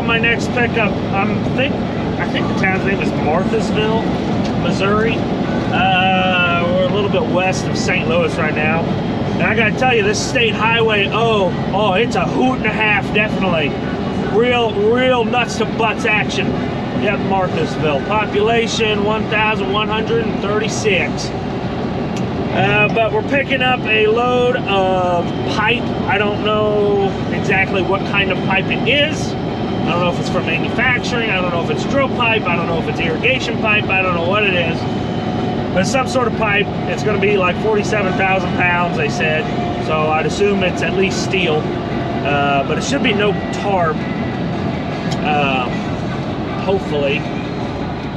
on my next pickup. I think the town's name is Marthasville, Missouri. We're a little bit west of St. Louis right now. And I gotta tell you, this state highway, oh, it's a hoot and a half, definitely. Real nuts to butts action. Yep, Marthasville. Population 1,136. But we're picking up a load of pipe. I don't know exactly what kind of pipe it is. I don't know if it's from manufacturing. I don't know if it's drill pipe. I don't know if it's irrigation pipe. I don't know what it is. But it's some sort of pipe. It's going to be like 47,000 pounds, they said. So I'd assume it's at least steel. But it should be no tarp. Hopefully.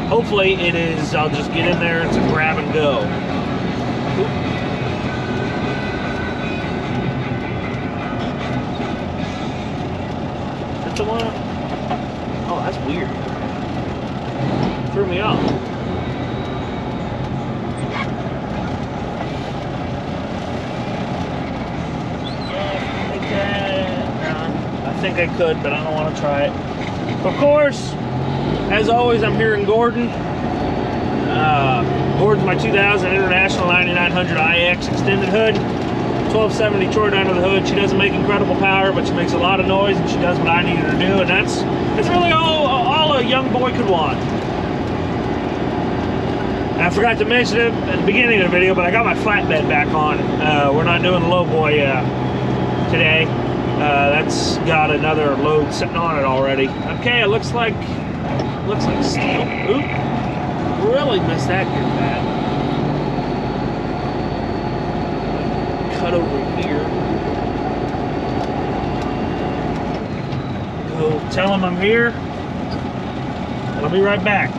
Hopefully it is. I'll just get in there. It's a grab and go. That's the one. Oh, that's weird. Threw me off. I think I could, but I don't want to try it. Of course, as always, I'm here in Gordon. Gordon's my 2000 International 9900 IX extended hood. 1270 Detroit under the hood. She doesn't make incredible power, but she makes a lot of noise, and she does what I need her to do, and that's really all a young boy could want. And I forgot to mention it at the beginning of the video, but I got my flatbed back on. We're not doing the low boy today. That's got another load sitting on it already. Okay, it looks like steel. Oop, really missed that here bad. Cut over here. Go tell him I'm here. I'll be right back.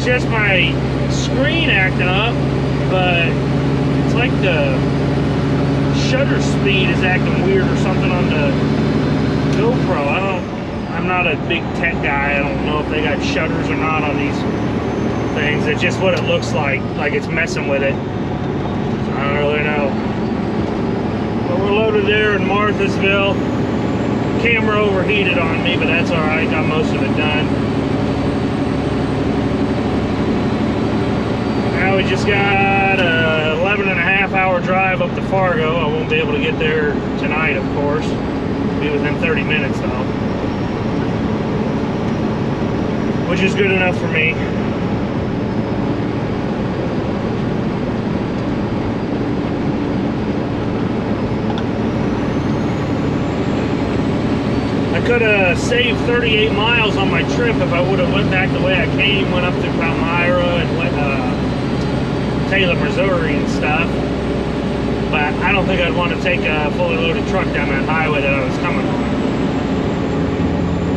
it's just my screen acting up, but it's like the shutter speed is acting weird or something on the GoPro. I'm not a big tech guy. I don't know if they got shutters or not on these things. It's just what it looks like it's messing with it. So I don't really know. But we're loaded there in Marthasville. Camera overheated on me, but that's all right. Got most of it done. Now we just got a 11.5-hour drive up to Fargo. I won't be able to get there tonight, of course. Be within 30 minutes though, which is good enough for me. I could have saved 38 miles on my trip if I would have went back the way I came, went up through Palmyra and went Taylor, Missouri and stuff. But I don't think I'd want to take a fully loaded truck down that highway that I was coming on.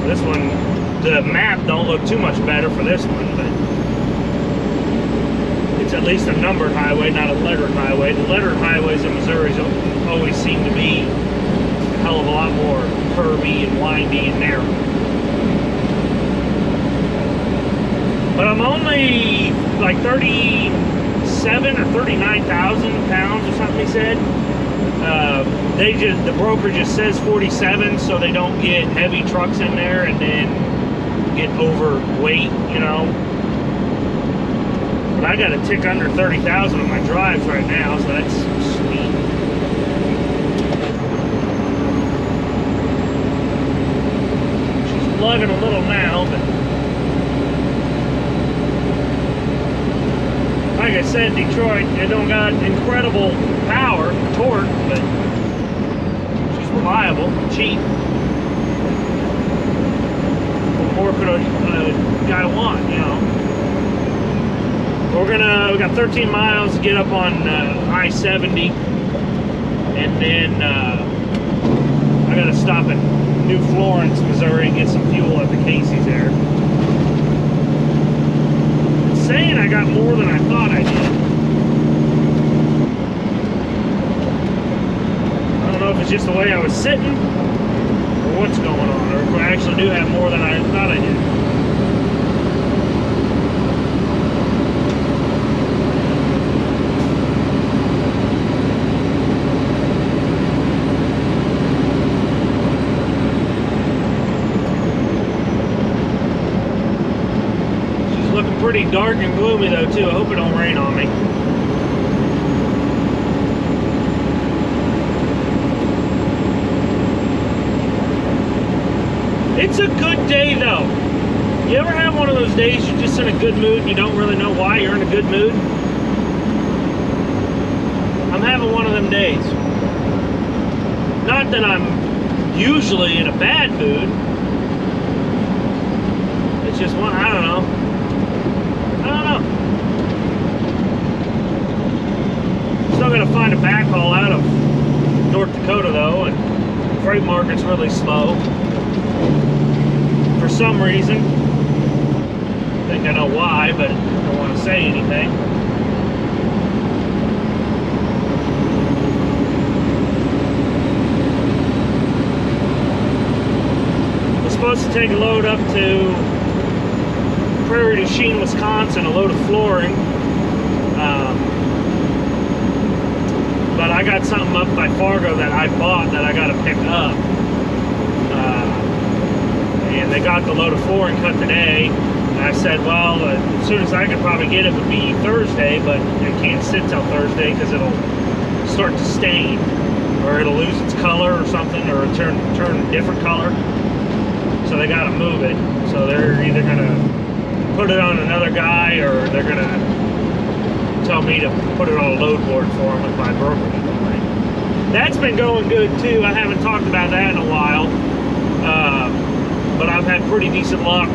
This one, the map don't look too much better for this one, but it's at least a numbered highway, not a lettered highway. The lettered highways in Missouri always seem to be a hell of a lot more curvy and windy and narrow. But I'm only like 37 or 39,000 pounds or something, he said. The broker just says 47 so they don't get heavy trucks in there and then get overweight, you know. But I got a tick under 30,000 on my drives right now, so that's sweet. She's lugging a little now, but like I said, Detroit, it don't got incredible power, torque, but she's reliable, cheap. What more could a guy want, you know? We got 13 miles to get up on I-70, and then I gotta stop at New Florence, Missouri, and get some fuel at the Casey's there. Saying I got more than I thought I did. I don't know if it's just the way I was sitting or what's going on, or if I actually do have more than I thought I did. Pretty dark and gloomy though too. I hope it don't rain on me. It's a good day though. You ever have one of those days you're just in a good mood and you don't really know why you're in a good mood? I'm having one of them days. Not that I'm usually in a bad mood. It's just one, I don't know. Still gonna find a backhaul out of North Dakota though, and the freight market's really slow for some reason. I think I know why, but I don't want to say anything. I was supposed to take a load up to Prairie du Chien, Wisconsin, a load of flooring. But I got something up by Fargo that I bought that I got to pick up. And they got the load of flooring cut today. And I said, well, as soon as I could probably get it would be Thursday, but it can't sit till Thursday because it'll start to stain, or it'll lose its color or something, or turn a different color. So they got to move it. So they're either gonna put it on another guy, or they're gonna tell me to put it on a load board for them with my brokerage authority. That's been going good too. I haven't talked about that in a while, but I've had pretty decent luck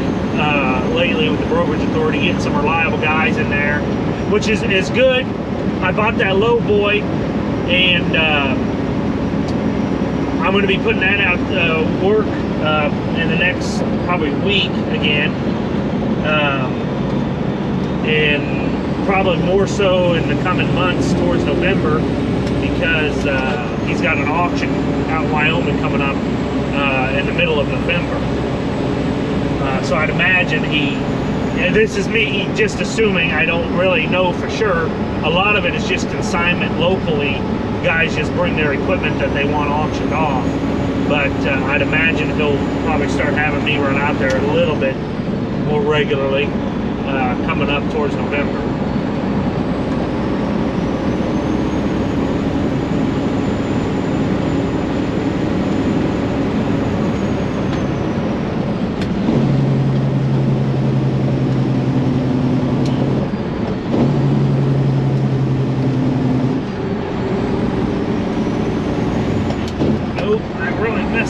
lately with the brokerage authority, getting some reliable guys in there, which is good. I bought that low boy, and I'm going to be putting that out work in the next probably week again. and probably more so in the coming months towards November, because he's got an auction out in Wyoming coming up in the middle of November. So I'd imagine and this is me just assuming, I don't really know for sure, a lot of it is just consignment locally. Guys just bring their equipment that they want auctioned off. But I'd imagine he'll probably start having me run out there a little bit more regularly coming up towards November.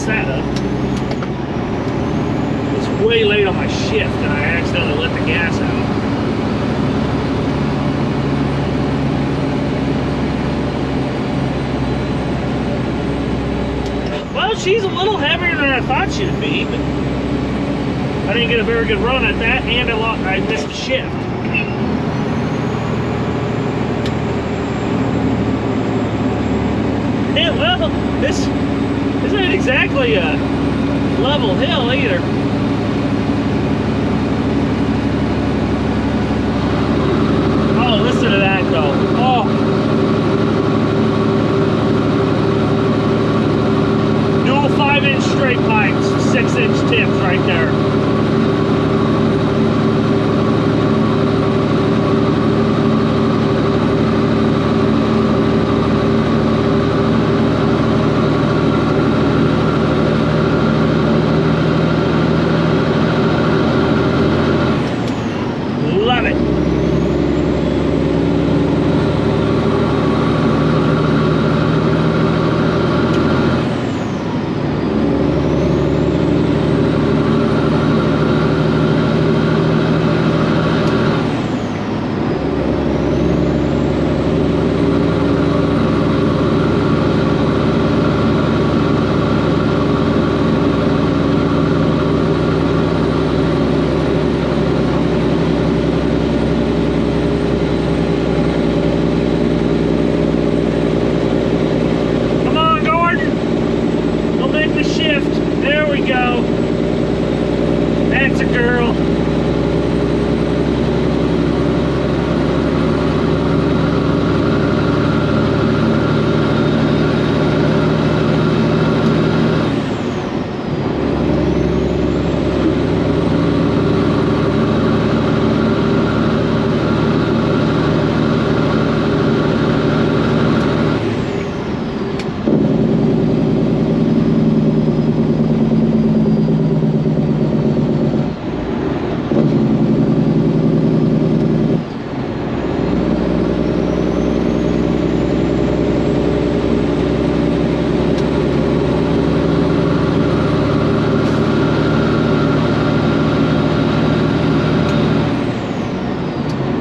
That up. It's way late on my shift and I accidentally let the gas out. Well, she's a little heavier than I thought she'd be, but I didn't get a very good run at that, and I missed the shift. Yeah, well, this isn't exactly a level hill either. Oh, listen to that though. Oh. Dual 5-inch straight pipes, 6-inch tips right there.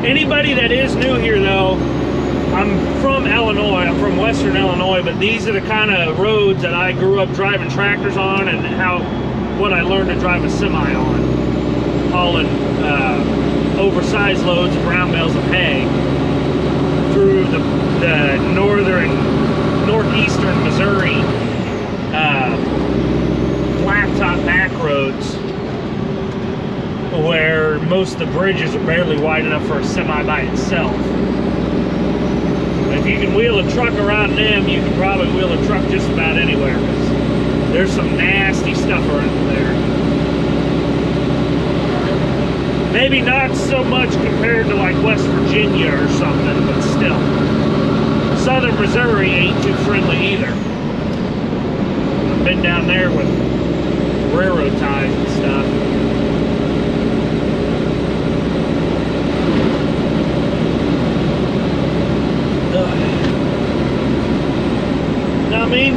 Anybody that is new here though, I'm from Illinois, I'm from Western Illinois, but these are the kind of roads that I grew up driving tractors on, and what I learned to drive a semi on, hauling oversized loads of round bales of hay through the northeastern Missouri blacktop back roads, where most of the bridges are barely wide enough for a semi by itself. If you can wheel a truck around them, you can probably wheel a truck just about anywhere, because there's some nasty stuff around there. Maybe not so much compared to like West Virginia or something, but still. Southern Missouri ain't too friendly either. I've been down there with railroad ties and stuff. Know what I mean?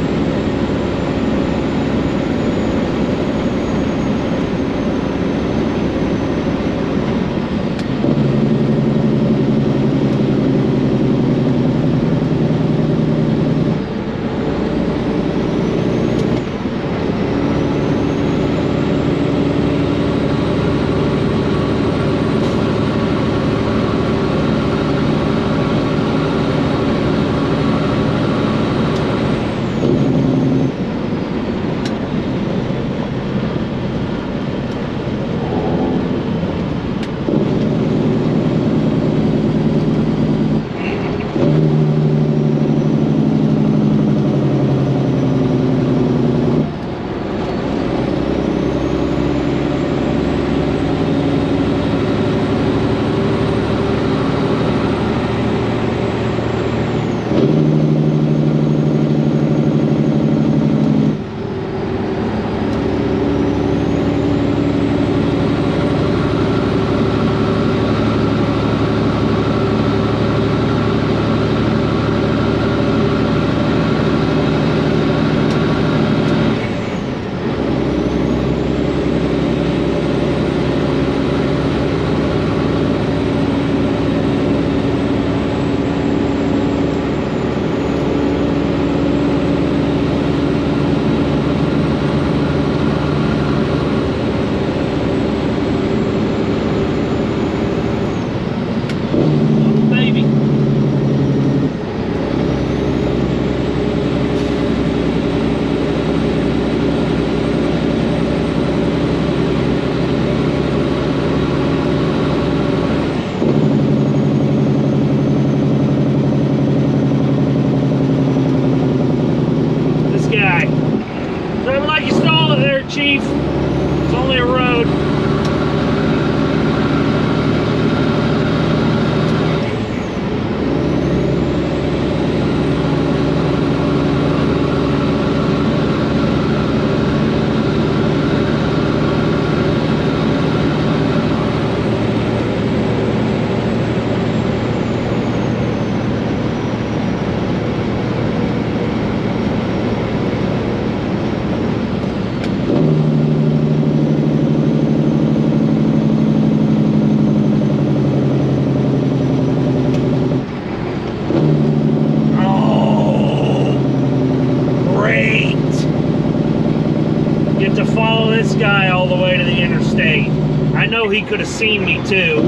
guy all the way to the interstate. I know he could have seen me too.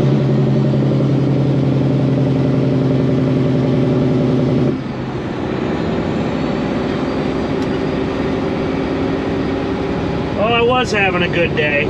Well, I was having a good day.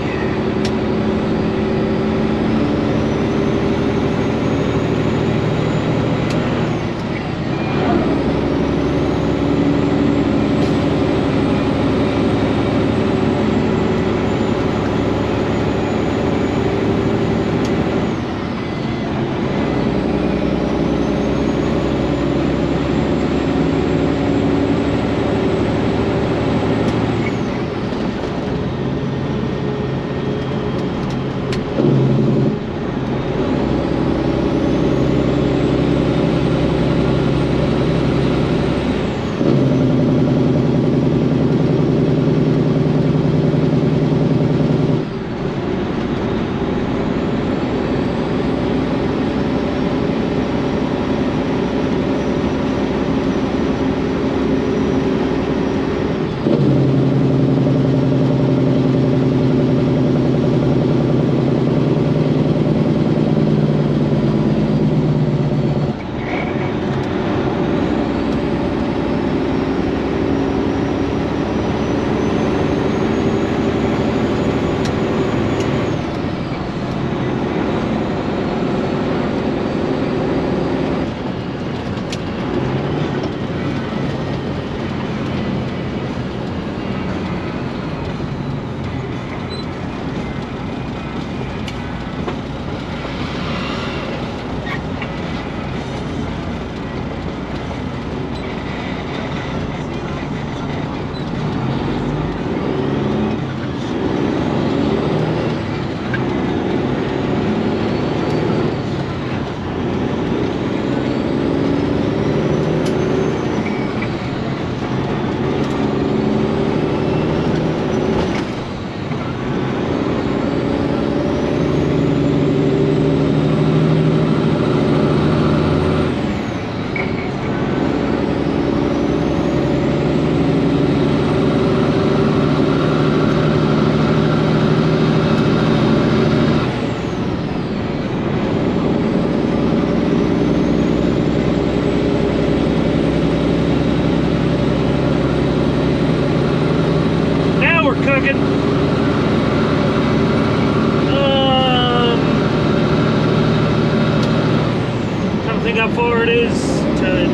How far it is to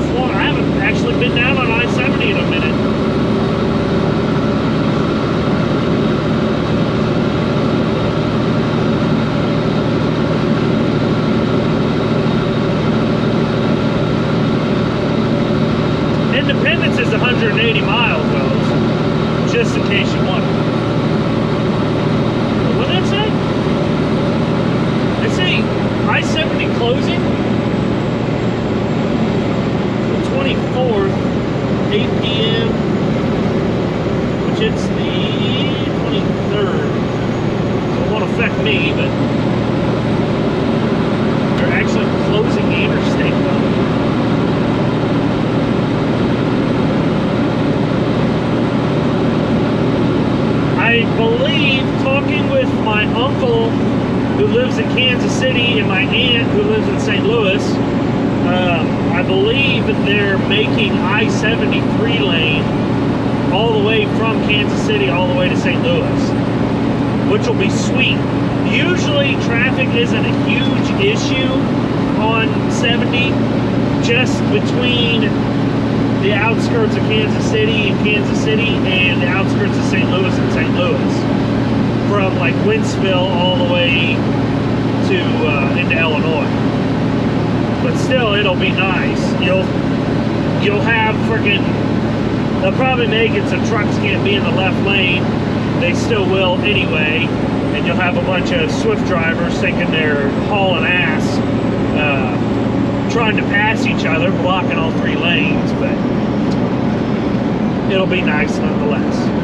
Florida. I haven't actually been down on I-70 in a minute. Independence is 180 miles, though, just in case you want it. What did it say? They say I-70 closing 24th, 8 p.m., which it's the 23rd. So it won't affect me, but they're actually closing the interstate though. I believe, talking with my uncle who lives in Kansas City and my aunt who lives in St. Louis, I believe that they're making I-73 lane all the way from Kansas City all the way to St. Louis, which will be sweet. Usually traffic isn't a huge issue on 70, just between the outskirts of Kansas City and the outskirts of St. Louis and St. Louis, from like Wentzville all the way to into Illinois. But still, it'll be nice. You'll have freaking, they'll probably make it so trucks can't be in the left lane. They still will anyway. And you'll have a bunch of Swift drivers thinking they're hauling ass, trying to pass each other, blocking all three lanes. But it'll be nice nonetheless.